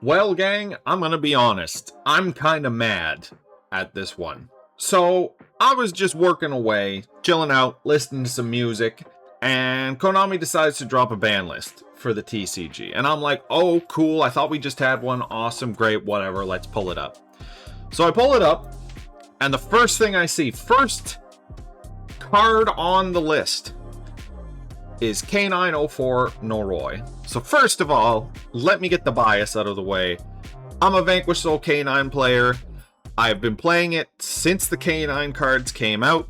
Well, gang, I'm gonna be honest. I'm kind of mad at this one. So, I was just working away, chilling out, listening to some music, and Konami decides to drop a ban list for the TCG. And I'm like, oh, cool, I thought we just had one. Awesome, great, whatever, let's pull it up. So I pull it up, and the first thing I see, first card on the list, is K904 Noroi. So first of all, let me get the bias out of the way. I'm a Vanquish Soul K9 player. I've been playing it since the K9 cards came out.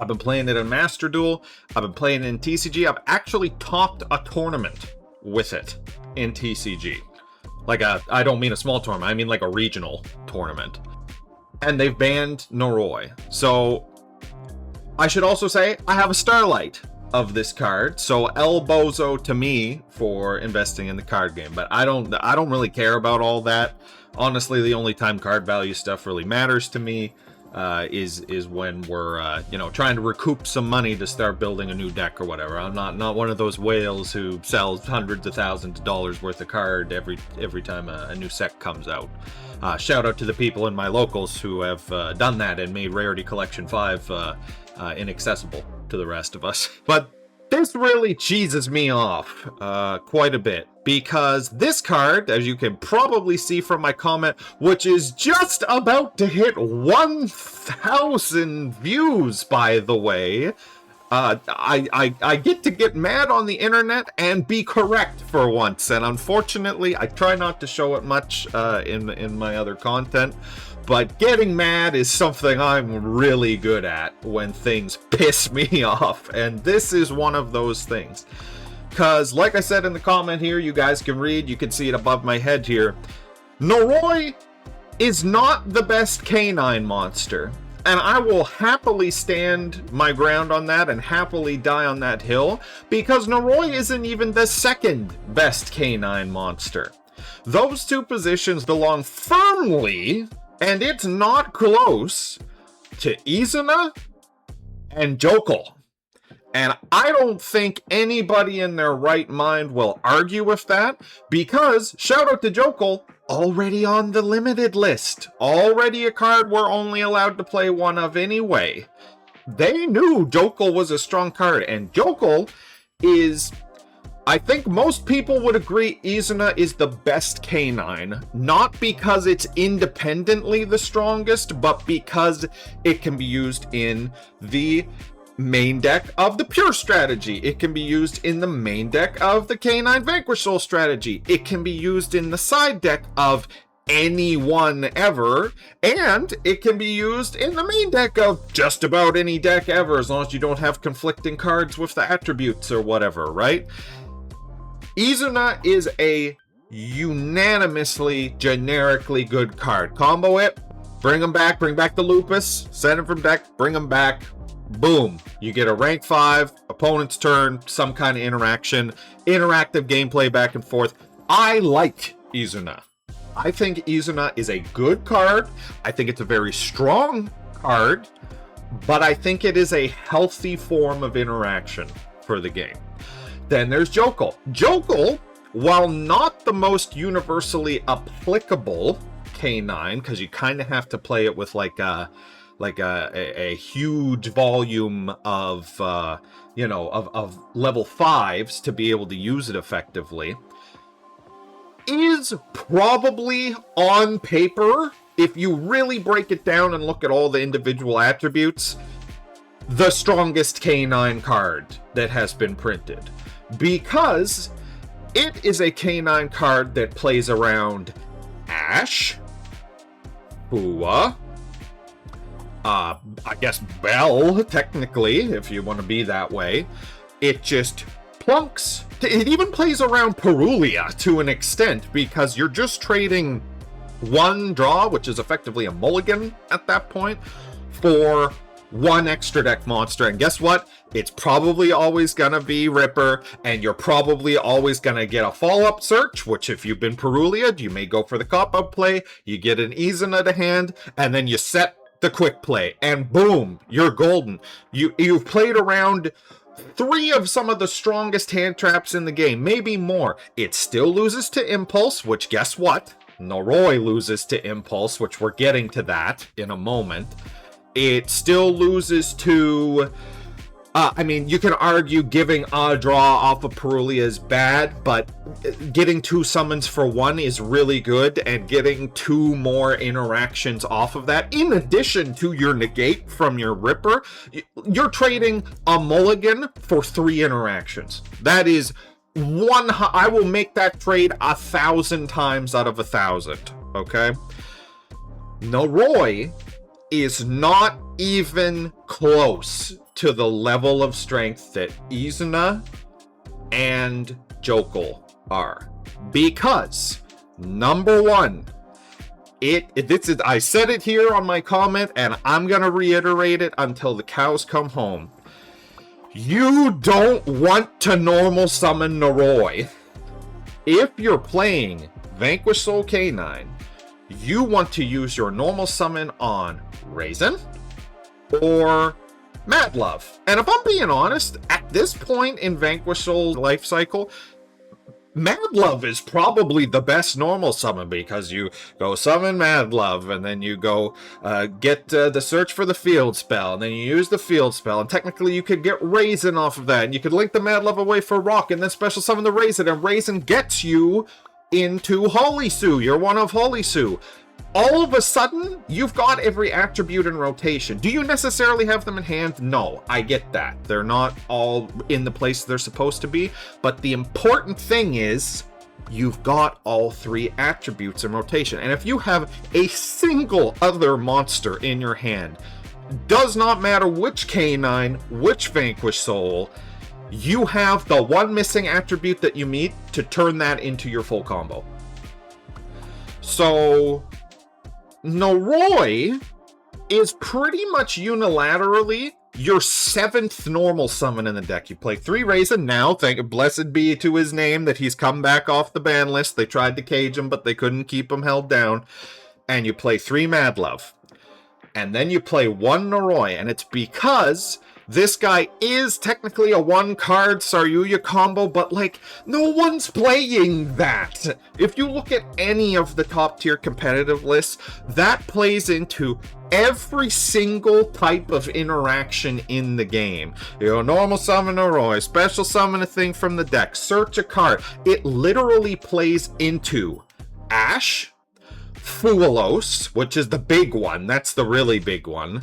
I've been playing it in Master Duel. I've been playing it in TCG. I've actually topped a tournament with it in TCG. I don't mean a small tournament, I mean like a regional tournament. And they've banned Noroi. So I should also say I have a Starlight of this card, so El Bozo to me for investing in the card game. But I don't really care about all that. Honestly, the only time card value stuff really matters to me is when we're trying to recoup some money to start building a new deck or whatever. I'm not one of those whales who sells hundreds of thousands of dollars worth of card every time a new set comes out. Shout out to the people in my locals who have done that and made Rarity Collection 5 inaccessible to the rest of us. But this really cheeses me off quite a bit, because this card, as you can probably see from my comment, which is just about to hit 1,000 views, by the way, I get to get mad on the internet and be correct for once, and unfortunately I try not to show it much in my other content. But getting mad is something I'm really good at when things piss me off. And this is one of those things. Because, like I said in the comment here, you guys can read, you can see it above my head here. Noroi is not the best canine monster. And I will happily stand my ground on that and happily die on that hill. Because Noroi isn't even the second best canine monster. Those two positions belong firmly, and it's not close, to Izuna and Jokel. And I don't think anybody in their right mind will argue with that, because, shout out to Jokel, already on the limited list. Already a card we're only allowed to play one of anyway. They knew Jokel was a strong card, and Jokel is... I think most people would agree Izuna is the best canine, not because it's independently the strongest, but because it can be used in the main deck of the pure strategy. It can be used in the main deck of the K9 Vanquish Soul strategy. It can be used in the side deck of anyone ever, and it can be used in the main deck of just about any deck ever, as long as you don't have conflicting cards with the attributes or whatever, right? Izuna is a unanimously, generically good card. Combo it, bring him back, bring back the Lupus, send him from deck, bring him back, boom. You get a rank 5, opponent's turn, some kind of interaction, interactive gameplay back and forth. I like Izuna. I think Izuna is a good card. I think it's a very strong card, but I think it is a healthy form of interaction for the game. Then there's Jokel. Jokel, while not the most universally applicable K9, because you kind of have to play it with like a huge volume of of level 5s to be able to use it effectively, is probably on paper, if you really break it down and look at all the individual attributes, the strongest K9 card that has been printed. Because it is a K9 card that plays around Ash, Fua, I guess Bell, technically, if you want to be that way. It just plunks. It even plays around Perulia to an extent, because you're just trading one draw, which is effectively a mulligan at that point, for one extra deck monster. And guess what? It's probably always gonna be Ripper, and you're probably always gonna get a follow-up search, which if you've been Perulia, you may go for the cop-out play, you get an Izuna to hand, and then you set the quick play, and boom, you're golden. You've played around 3 of some of the strongest hand traps in the game, maybe more. It still loses to Impulse, which guess what? Noroi loses to Impulse, which we're getting to that in a moment. It still loses to... I mean, you can argue giving a draw off of Perulia is bad, but getting 2 summons for 1 is really good, and getting 2 more interactions off of that, in addition to your negate from your Ripper, you're trading a mulligan for 3 interactions. That is I will make that trade 1,000 times out of 1,000, okay? Noroi is not even close to the level of strength that Izuna and Jokul are. Because, number 1, I said it here on my comment, and I'm gonna reiterate it until the cows come home. You don't want to normal summon Noroi. If you're playing Vanquish Soul K9, you want to use your normal summon on Raisin or Mad Love. And if I'm being honest, at this point in Vanquish Soul's life cycle, Mad Love is probably the best normal summon, because you go summon Mad Love, and then you go get the Search for the Field spell, and then you use the Field spell, and technically you could get Raisin off of that, and you could link the Mad Love away for Rock, and then special summon the Raisin, and Raisin gets you into Holy Sue. You're one of Holy Sue. All of a sudden, you've got every attribute in rotation. Do you necessarily have them in hand? No, I get that. They're not all in the place they're supposed to be, but the important thing is you've got all 3 attributes in rotation. And if you have a single other monster in your hand, does not matter which K9, which Vanquish Soul, you have the one missing attribute that you need to turn that into your full combo. So Noroi is pretty much unilaterally your 7th normal summon in the deck. You play 3 Raisin now, blessed be to his name that he's come back off the ban list. They tried to cage him, but they couldn't keep him held down. And you play 3 Mad Love. And then you play 1 Noroi, and it's because this guy is technically a 1-card Saryuya combo, but, like, no one's playing that. If you look at any of the top-tier competitive lists, that plays into every single type of interaction in the game. You know, normal summon a Roy, special summon a thing from the deck, search a card. It literally plays into Ash, Fuelos, which is the big one. That's the really big one.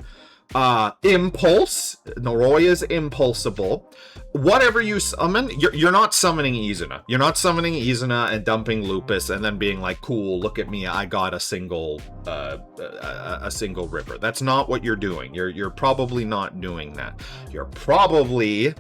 Impulse. Noroi is impulsible. Whatever you summon, you're not summoning Izuna. You're not summoning Izuna and dumping Lupus and then being like, cool, look at me, I got a single Ripper. That's not what you're doing. You're probably not doing that. You're probably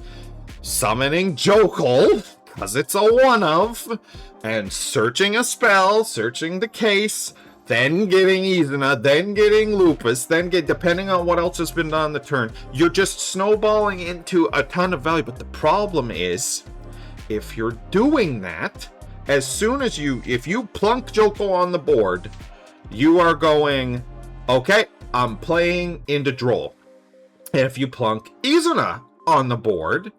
summoning Jokul, because it's a one-of, and searching a spell, searching the case, then getting Izuna, then getting Lupus, then depending on what else has been done on the turn, you're just snowballing into a ton of value. But the problem is, if you're doing that, as soon as if you plunk Joko on the board, you are going, okay, I'm playing into Droll. And if you plunk Izuna on the board,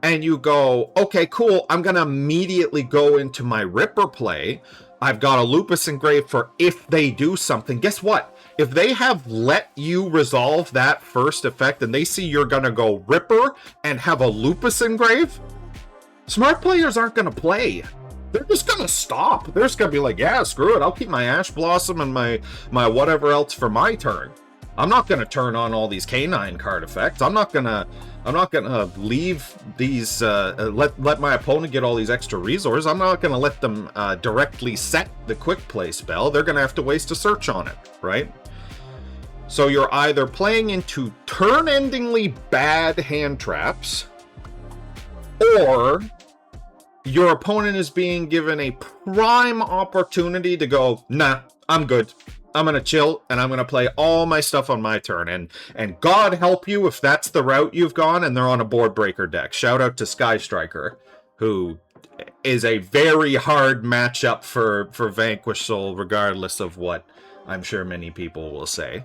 and you go, okay, cool, I'm gonna immediately go into my Ripper play, I've got a Lupus engraved for if they do something. Guess what? If they have let you resolve that first effect and they see you're gonna go Ripper and have a Lupus engrave, smart players aren't gonna play. They're just gonna stop. They're just gonna be like, yeah, screw it. I'll keep my Ash Blossom and my whatever else for my turn. I'm not gonna turn on all these K9 card effects. I'm not gonna leave these, let my opponent get all these extra resources. I'm not gonna let them directly set the quick play spell. They're gonna have to waste a search on it, right? So you're either playing into turn-endingly bad hand traps, or your opponent is being given a prime opportunity to go, nah, I'm good. I'm going to chill, and I'm going to play all my stuff on my turn. And God help you if that's the route you've gone and they're on a board breaker deck. Shout out to Sky Striker, who is a very hard matchup for Vanquish Soul, regardless of what I'm sure many people will say.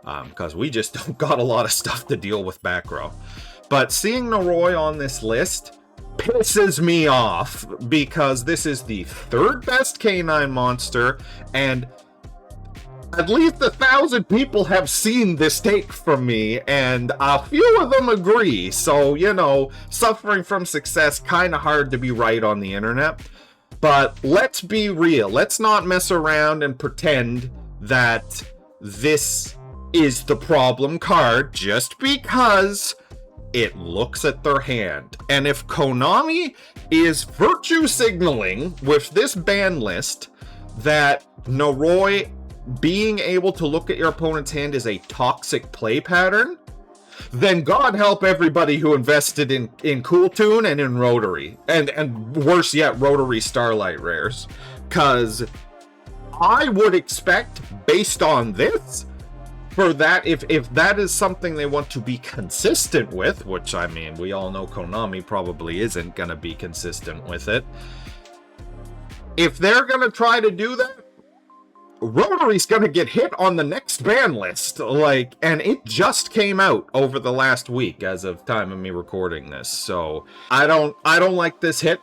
Because we just don't got a lot of stuff to deal with back row. But seeing Noroi on this list pisses me off, because this is the third best canine monster, and at least 1,000 people have seen this take from me, and a few of them agree. So, you know, suffering from success, kind of hard to be right on the internet. But let's be real. Let's not mess around and pretend that this is the problem card just because it looks at their hand. And if Konami is virtue signaling with this ban list that Noroi being able to look at your opponent's hand is a toxic play pattern, then God help everybody who invested in Cool Tune and in Rotary. And worse yet, Rotary Starlight Rares. Because I would expect, based on this, for that, if that is something they want to be consistent with, which, I mean, we all know Konami probably isn't going to be consistent with it. If they're going to try to do that, Rotary's gonna get hit on the next ban list, like, and it just came out over the last week as of time of me recording this. So I don't like this hit.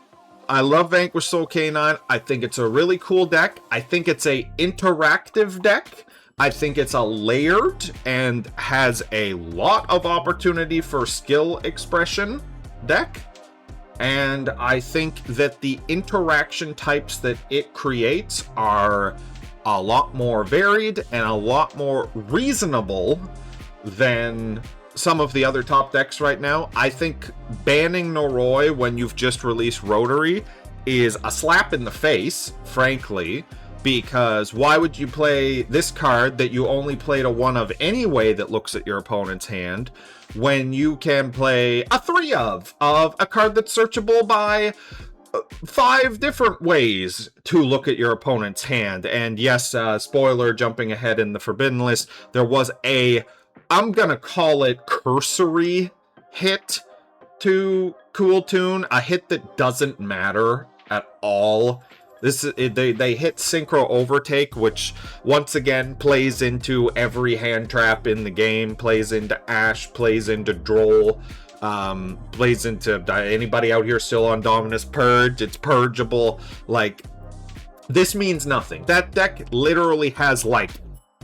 I love Vanquish Soul K9. I think it's a really cool deck. I think it's a interactive deck. I think it's a layered and has a lot of opportunity for skill expression deck. And I think that the interaction types that it creates are a lot more varied and a lot more reasonable than some of the other top decks right now. I think banning Noroi when you've just released Rotary is a slap in the face, frankly, because why would you play this card that you only played a 1 of anyway that looks at your opponent's hand, when you can play a 3 of a card that's searchable by 5 different ways to look at your opponent's hand. And yes, spoiler, jumping ahead in the Forbidden List, there was a, I'm gonna call it cursory hit to Cool Tune, a hit that doesn't matter at all. They hit Synchro Overtake, which once again plays into every hand trap in the game, plays into Ash, plays into Droll, plays into anybody out here still on Dominus Purge. It's purgeable. Like, this means nothing. That deck literally has like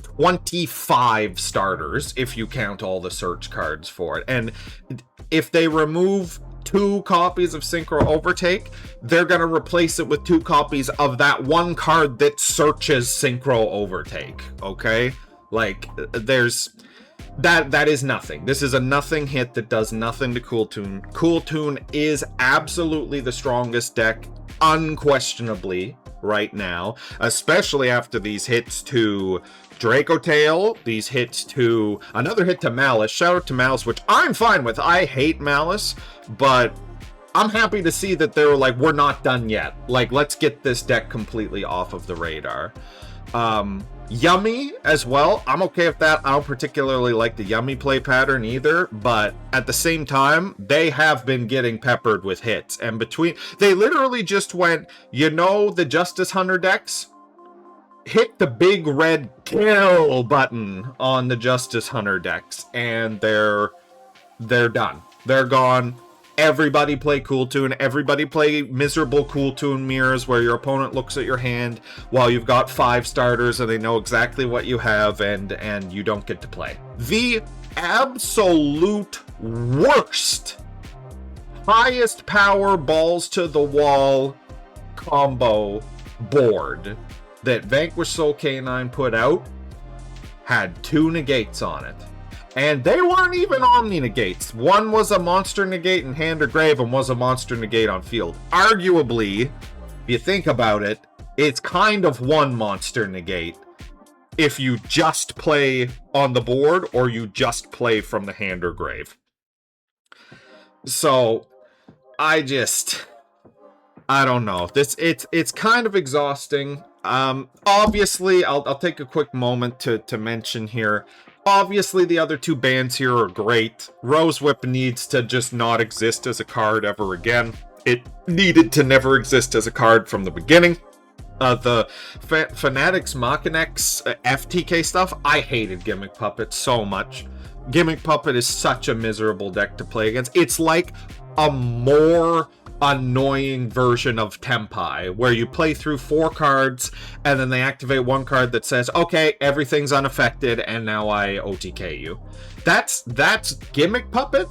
25 starters if you count all the search cards for it. And if they remove 2 copies of Synchro Overtake, they're gonna replace it with 2 copies of that one card that searches Synchro Overtake. Okay, like, there's that is nothing. This is a nothing hit that does nothing to Cool Tune. Cool Tune is absolutely the strongest deck, unquestionably, right now, especially after these hits to Draco Tail, these hits to another hit to Malice. Shout out to Malice, which I'm fine with. I hate Malice, but I'm happy to see that they were like, we're not done yet. Like, let's get this deck completely off of the radar. Yummy as well. I'm okay with that. I don't particularly like the Yummy play pattern either, but at the same time, they have been getting peppered with hits. And they literally just went, you know, the Justice Hunter decks? Hit the big red kill button on the Justice Hunter decks, and they're done. They're gone. Everybody play Cool Tune. Everybody play miserable Cool Tune mirrors where your opponent looks at your hand while you've got 5 starters and they know exactly what you have, and you don't get to play. The absolute worst, highest power balls to the wall combo board that Vanquish Soul K9 put out had 2 negates on it. And they weren't even Omni negates. One was a monster negate in hand or grave, and was a monster negate on field. Arguably, if you think about it, it's kind of one monster negate if you just play on the board or you just play from the hand or grave. So, I don't know. It's kind of exhausting. Obviously, I'll take a quick moment to mention here. Obviously, the other 2 bans here are great. Rose Whip needs to just not exist as a card ever again. It needed to never exist as a card from the beginning. The Fanatics Machinex FTK stuff, I hated Gimmick Puppet so much. Gimmick Puppet is such a miserable deck to play against. It's like a more annoying version of Tempai, where you play through 4 cards and then they activate one card that says, okay, everything's unaffected and now I OTK you. That's Gimmick Puppet,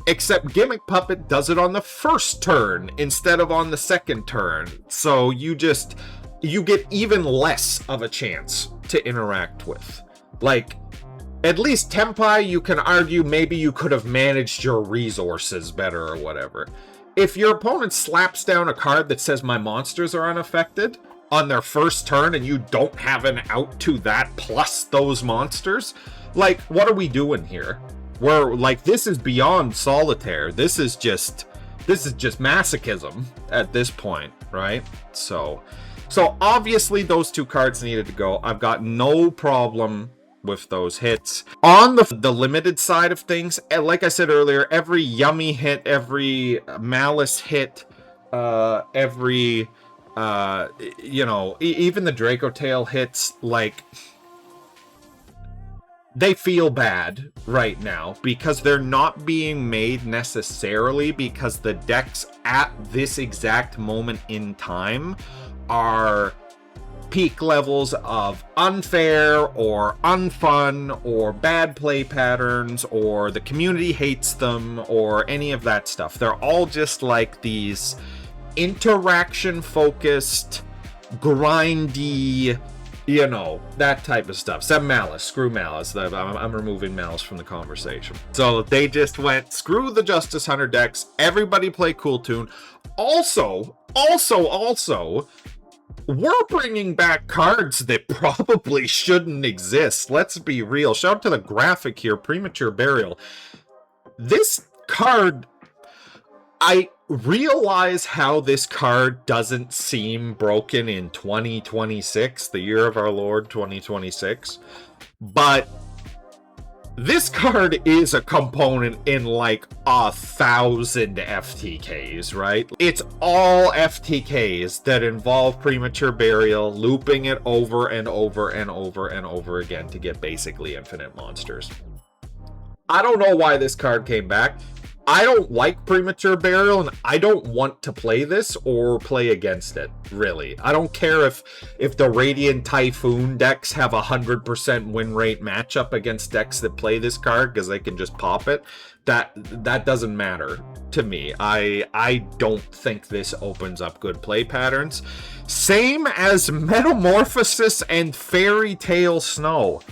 except Gimmick Puppet does it on the first turn instead of on the second turn. So you get even less of a chance to interact with. Like, at least Tempai, you can argue maybe you could have managed your resources better or whatever. If your opponent slaps down a card that says my monsters are unaffected on their first turn and you don't have an out to that plus those monsters, like, what are we doing here? We're like, this is beyond solitaire. This is just masochism at this point, right? So obviously those 2 cards needed to go. I've got no problem with those hits. On the limited side of things, like I said earlier, every Yummy hit, every Malice hit, every even the Draco Tail hits, like, they feel bad right now because they're not being made necessarily because the decks at this exact moment in time are peak levels of unfair or unfun or bad play patterns or the community hates them or any of that stuff. They're all just like these interaction focused, grindy, that type of stuff. Except Malice. Screw Malice. I'm removing Malice from the conversation. So they just went, screw the Justice Hunter decks. Everybody play Cool Tune. Also, we're bringing back cards that probably shouldn't exist. Let's be real. Shout out to the graphic here, Premature Burial. This card, I realize how this card doesn't seem broken in 2026, the year of our Lord 2026, but this card is a component in like 1,000 FTKs, right? It's all FTKs that involve Premature Burial, looping it over and over and over and over again to get basically infinite monsters. I don't know why this card came back. I don't like Premature Burial, and I don't want to play this or play against it, really. I don't care if the Radiant Typhoon decks have 100% win rate matchup against decks that play this card, because they can just pop it. That doesn't matter to me. I don't think this opens up good play patterns. Same as Metamorphosis and Fairy Tale Snow.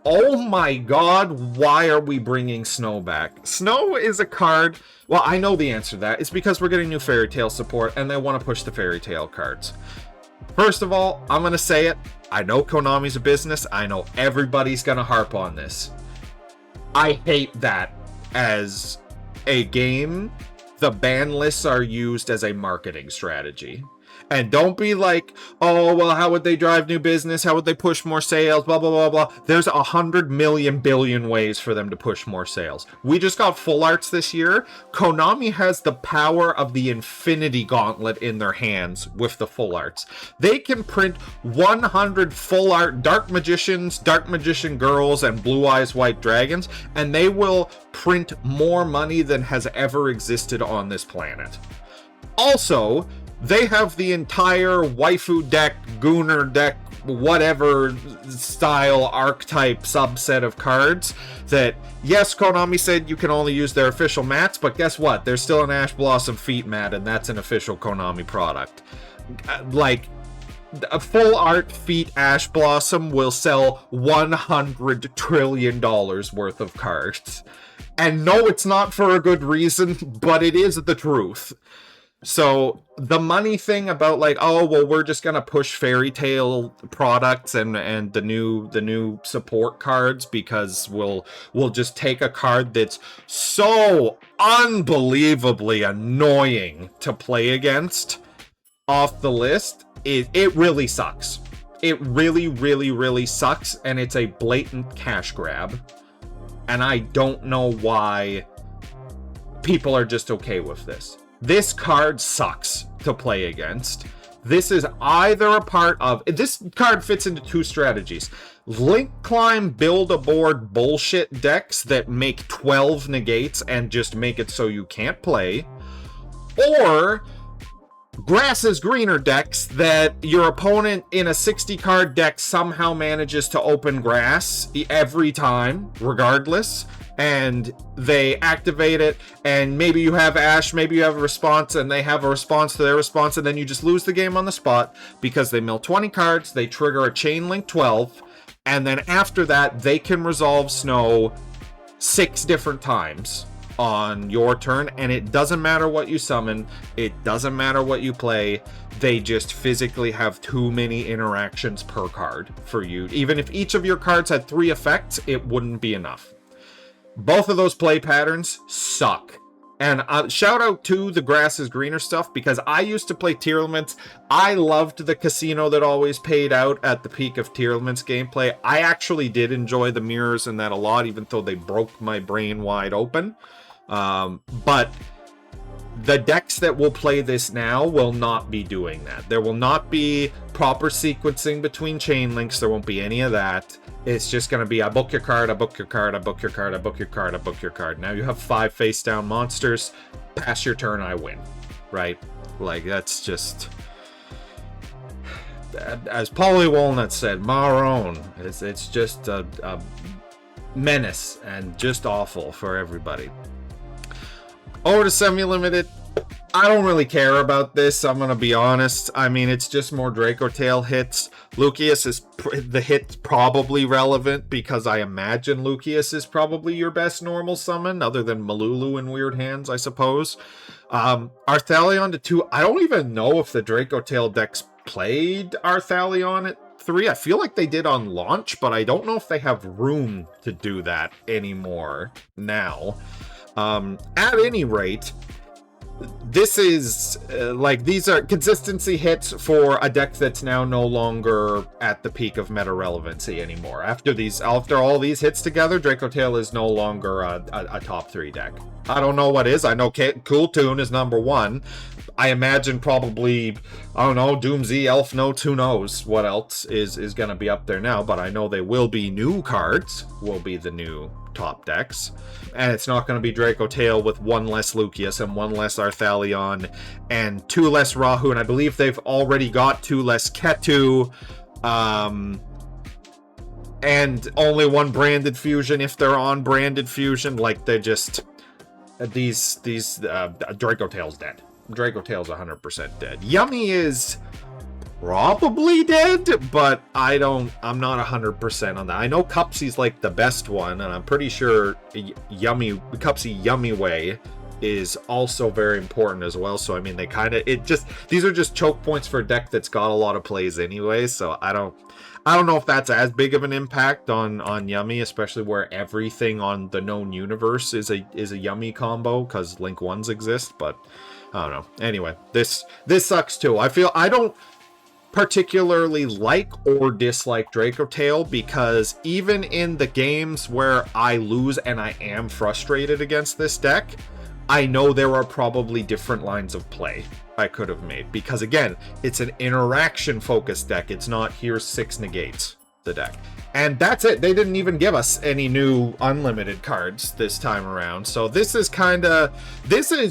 Oh my god, why are we bringing Snow back? Snow is a card... Well, I know the answer to that. It's because we're getting new Fairy Tale support, and they want to push the Fairy Tale cards. First of all, I'm going to say it. I know Konami's a business. I know everybody's going to harp on this. I hate that as a game. The ban lists are used as a marketing strategy. And don't be like, oh, well, how would they drive new business? How would they push more sales? Blah, blah, blah, blah. There's 100 million billion ways for them to push more sales. We just got full arts this year. Konami has the power of the Infinity Gauntlet in their hands with the full arts. They can print 100 full art Dark Magicians, Dark Magician Girls, and Blue Eyes White Dragons, and they will print more money than has ever existed on this planet. Also, they have the entire waifu deck, Gooner deck, whatever style archetype subset of cards that, yes, Konami said you can only use their official mats, but guess what? There's still an Ash Blossom Feet mat, and that's an official Konami product. Like, a full art Feet Ash Blossom will sell $100 trillion worth of cards. And no, it's not for a good reason, but it is the truth. So the money thing about like, oh, well, we're just gonna push Fairy Tale products and the new support cards because we'll just take a card that's so unbelievably annoying to play against off the list. It really sucks. It really, really, really sucks, and it's a blatant cash grab. And I don't know why people are just okay with this. This card sucks to play against. This is either a part of... This card fits into two strategies. Link climb, build a board bullshit decks that make 12 negates and just make it so you can't play. Or grass is greener decks that your opponent in a 60 card deck somehow manages to open grass every time, regardless, and they activate it, and maybe you have Ash, maybe you have a response, and they have a response to their response, and then you just lose the game on the spot because they mill 20 cards, they trigger a chain link 12, and then after that they can resolve snow 6 different times on your turn, and it doesn't matter what you summon, it doesn't matter what you play, they just physically have too many interactions per card for you. Even if each of your cards had 3 effects, it wouldn't be enough. Both of those play patterns suck. And shout out to the grass is greener stuff, because I used to play tier limits. I loved the casino that always paid out at the peak of tier limits gameplay. I actually did enjoy the mirrors and that a lot, even though they broke my brain wide open. But the decks that will play this now will not be doing that. There will not be proper sequencing between chain links. There won't be any of that. It's just going to be, I book your card, I book your card, I book your card, I book your card, I book your card. Now you have 5 face down monsters. Pass your turn, I win. Right? Like, that's just... As Paulie Walnut said, Maroon. It's just a menace and just awful for everybody. Over to semi-limited. I don't really care about this, I'm gonna be honest. I mean, it's just more Draco Tail hits. Lucius is the hit probably relevant, because I imagine Lucius is probably your best normal summon, other than Malulu and Weird Hands, I suppose. Arthalion to 2. I don't even know if the Draco Tail decks played Arthalion at 3. I feel like they did on launch, but I don't know if they have room to do that anymore now. At any rate, this is like, these are consistency hits for a deck that's now no longer at the peak of meta relevancy anymore. After all these hits together, Draco Tail is no longer a top 3 deck. I don't know what is. I know Cool Tune is number 1. I imagine probably, I don't know, Doomsy, Elf Notes, who knows what else is going to be up there now, but I know they will be new cards, will be the new top decks. And it's not going to be Draco Tail with 1 less Lucius and 1 less Arthalion and 2 less Rahu, and I believe they've already got 2 less Ketu, and only 1 branded fusion if they're on branded fusion. Like, they're just... These Draco Tail's dead. Draco Tail's 100% dead. Yummy is probably dead, but I'm not 100% on that. I know Cupsy's like the best one, and I'm pretty sure Cupsy Yummy Way is also very important as well. So I mean, these are just choke points for a deck that's got a lot of plays anyway. So I don't know if that's as big of an impact on Yummy, especially where everything on the known universe is a Yummy combo, because Link 1s exist, but I don't know. Anyway, this sucks too. I don't particularly like or dislike Draco Tail, because even in the games where I lose and I am frustrated against this deck, I know there are probably different lines of play I could have made, because again, it's an interaction focused deck. It's not here's 6 negates the deck. And that's it. They didn't even give us any new unlimited cards this time around. So this is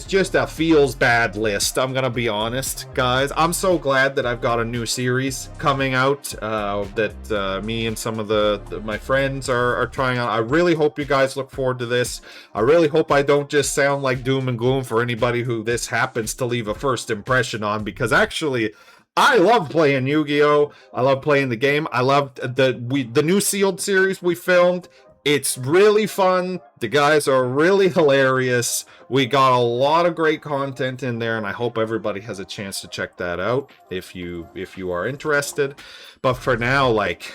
just a feels bad list. I'm going to be honest, guys. I'm so glad that I've got a new series coming out that me and some of my friends are trying out. I really hope you guys look forward to this. I really hope I don't just sound like doom and gloom for anybody who this happens to leave a first impression on, because actually, I love playing Yu-Gi-Oh! I love playing the game. I loved the new Sealed series we filmed. It's really fun. The guys are really hilarious. We got a lot of great content in there, and I hope everybody has a chance to check that out if you are interested. But for now, like,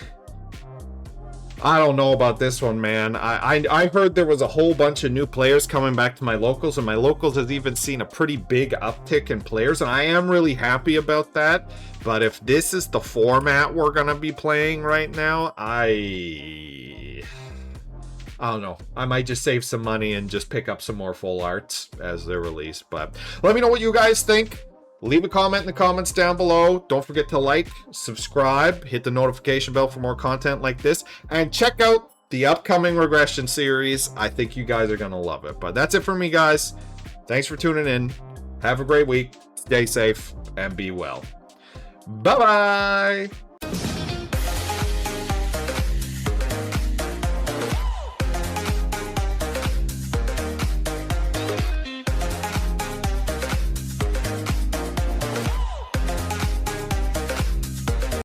I don't know about this one, man. I heard there was a whole bunch of new players coming back to my locals, and my locals has even seen a pretty big uptick in players, and I am really happy about that. But if this is the format we're gonna be playing right now, I don't know. I might just save some money and just pick up some more full arts as they're released. But let me know what you guys think. Leave a comment in the comments down below. Don't forget to like, subscribe, hit the notification bell for more content like this, and check out the upcoming regression series. I think you guys are going to love it. But that's it for me, guys. Thanks for tuning in. Have a great week. Stay safe and be well. Bye-bye.